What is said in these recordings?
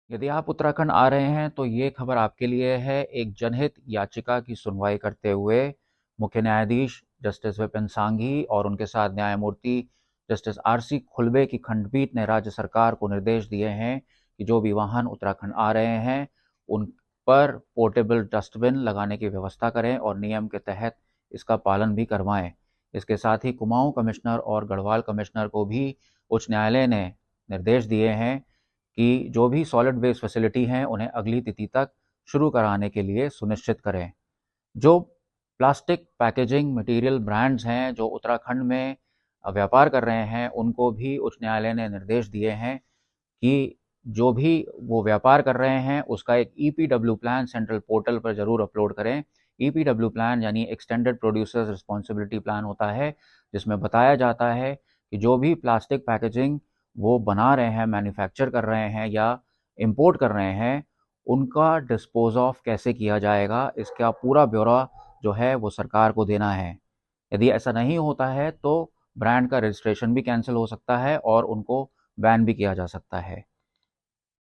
यदि आप उत्तराखंड आ रहे हैं तो ये खबर आपके लिए है। एक जनहित याचिका की सुनवाई करते हुए मुख्य न्यायाधीश जस्टिस विपिन सांघी और उनके साथ न्यायमूर्ति जस्टिस आरसी खुल्बे की खंडपीठ ने राज्य सरकार को निर्देश दिए हैं कि जो भी वाहन उत्तराखंड आ रहे हैं उन पर पोर्टेबल डस्टबिन लगाने की व्यवस्था करें और नियम के तहत इसका पालन भी करवाएं। इसके साथ ही कुमाऊं कमिश्नर और गढ़वाल कमिश्नर को भी उच्च न्यायालय ने निर्देश दिए हैं कि जो भी सॉलिड वेस्ट फैसिलिटी हैं उन्हें अगली तिथि तक शुरू कराने के लिए सुनिश्चित करें। जो प्लास्टिक पैकेजिंग मटेरियल ब्रांड्स हैं जो उत्तराखंड में व्यापार कर रहे हैं उनको भी उच्च न्यायालय ने निर्देश दिए हैं कि जो भी वो व्यापार कर रहे हैं उसका एक ईपीडब्ल्यू प्लान सेंट्रल पोर्टल पर ज़रूर अपलोड करें। ईपीडब्ल्यू प्लान यानी एक्सटेंडेड प्रोड्यूसर्स रिस्पॉन्सिबिलिटी प्लान होता है, जिसमें बताया जाता है कि जो भी प्लास्टिक पैकेजिंग वो बना रहे हैं, मैन्युफैक्चर कर रहे हैं या इंपोर्ट कर रहे हैं, उनका डिस्पोज ऑफ कैसे किया जाएगा, इसका पूरा ब्यौरा जो है वो सरकार को देना है। यदि ऐसा नहीं होता है तो ब्रांड का रजिस्ट्रेशन भी कैंसिल हो सकता है और उनको बैन भी किया जा सकता है।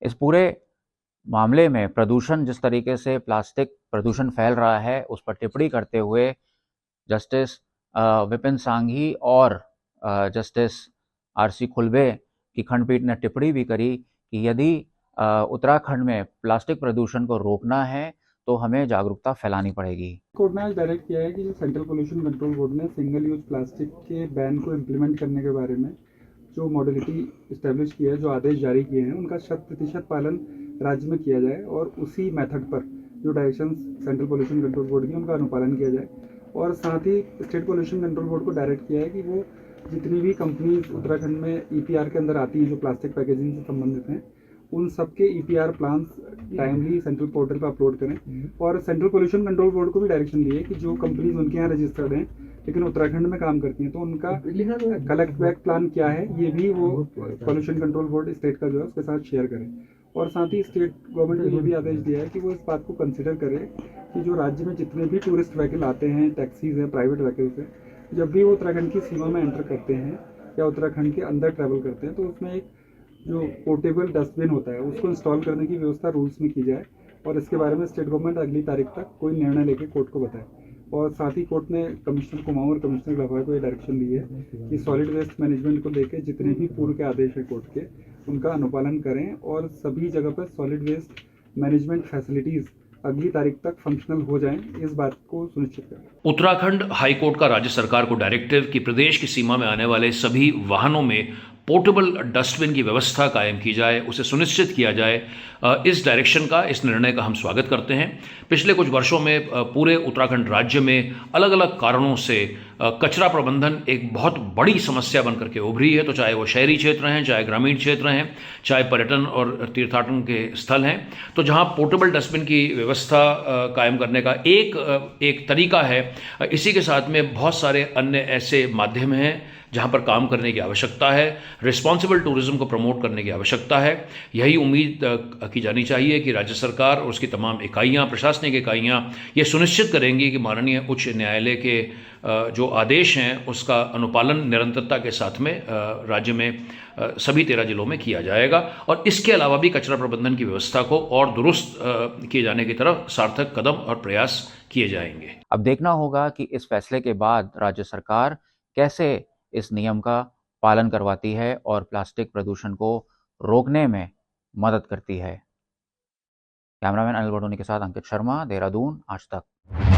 इस पूरे मामले में प्रदूषण, जिस तरीके से प्लास्टिक प्रदूषण फैल रहा है, उस पर टिप्पणी करते हुए जस्टिस विपिन सांघी और जस्टिस आरसी खुल्बे की खंडपीठ ने टिप्पणी भी करी कि यदि उत्तराखंड में प्लास्टिक प्रदूषण को रोकना है तो हमें जागरूकता फैलानी पड़ेगी। कोर्ट ने आज डायरेक्ट किया है कि जो सेंट्रल पोल्यूशन कंट्रोल बोर्ड ने सिंगल यूज प्लास्टिक के बैन को इम्प्लीमेंट करने के बारे में जो मॉडलिटी इस्टेब्लिश की है, जो आदेश जारी किए हैं, उनका 100% पालन राज्य में किया जाए और उसी मेथड पर जो direction central pollution control board की उनका अनुपालन किया जाए। और साथ ही स्टेट पोल्यूशन कंट्रोल बोर्ड को डायरेक्ट किया है कि वो जितनी भी कंपनीज उत्तराखंड में ईपीआर के अंदर आती हैं जो प्लास्टिक पैकेजिंग से संबंधित हैं, उन सबके EPR plans timely central portal पर अपलोड करें। और सेंट्रल पोल्यूशन कंट्रोल बोर्ड को भी डायरेक्शन दिए कि जो कंपनीज उनके यहाँ रजिस्टर्ड हैं लेकिन उत्तराखंड में काम करती हैं, तो उनका कलेक्ट बैक प्लान क्या है ये भी वो पोल्यूशन कंट्रोल बोर्ड स्टेट का जो है उसके साथ शेयर करें। और साथ ही स्टेट गवर्नमेंट ने ये भी आदेश दिया है कि वो इस बात को कंसिडर करे कि जो राज्य में जितने भी टूरिस्ट व्हीकल आते हैं, टैक्सीज हैं, प्राइवेट व्हीकल्स हैं, जब भी वो उत्तराखंड की सीमा में एंटर करते हैं या उत्तराखंड के अंदर ट्रैवल करते हैं तो उसमें एक जो पोर्टेबल डस्टबिन होता है उसको इंस्टॉल करने की व्यवस्था रूल्स में की जाए। और इसके बारे में स्टेट गवर्नमेंट अगली तारीख तक कोई निर्णय लेके कोर्ट को बताए। और साथ ही कोर्ट ने कमिश्नर कुमाऊं और कमिश्नर गढ़वाल को ये डायरेक्शन दी है कि सॉलिड वेस्ट मैनेजमेंट को लेकर जितने भी पूर्व के आदेश है कोर्ट के, उनका अनुपालन करें और सभी जगह पर सॉलिड वेस्ट मैनेजमेंट फैसिलिटीज़ अगली तारीख तक फंक्शनल हो जाएं, इस बात को सुनिश्चित करें। उत्तराखंड हाईकोर्ट का राज्य सरकार को डायरेक्टिव कि प्रदेश की सीमा में आने वाले सभी वाहनों में पोर्टेबल डस्टबिन की व्यवस्था कायम की जाए, उसे सुनिश्चित किया जाए। इस डायरेक्शन का, इस निर्णय का हम स्वागत करते हैं। पिछले कुछ वर्षों में पूरे उत्तराखंड राज्य में अलग अलग कारणों से कचरा प्रबंधन एक बहुत बड़ी समस्या बनकर के उभरी है, तो चाहे वो शहरी क्षेत्र हैं, चाहे ग्रामीण क्षेत्र हैं, चाहे पर्यटन और तीर्थाटन के स्थल हैं। तो जहां पोर्टेबल डस्टबिन की व्यवस्था कायम करने का एक तरीका है, इसी के साथ में बहुत सारे अन्य ऐसे माध्यम हैं जहां पर काम करने की आवश्यकता है। रिस्पॉन्सिबल टूरिज्म को प्रमोट करने की आवश्यकता है। यही उम्मीद की जानी चाहिए कि राज्य सरकार और उसकी तमाम इकाइयां, प्रशासनिक इकाइयां ये सुनिश्चित करेंगी कि माननीय उच्च न्यायालय के जो आदेश हैं उसका अनुपालन निरंतरता के साथ में राज्य में सभी 13 जिलों में किया जाएगा। और इसके अलावा भी कचरा प्रबंधन की व्यवस्था को और दुरुस्त किए जाने की तरफ सार्थक कदम और प्रयास किए जाएंगे। अब देखना होगा कि इस फैसले के बाद राज्य सरकार कैसे इस नियम का पालन करवाती है और प्लास्टिक प्रदूषण को रोकने में मदद करती है। कैमरामैन अनिल बडोनी के साथ अंकित शर्मा, देहरादून, आज तक।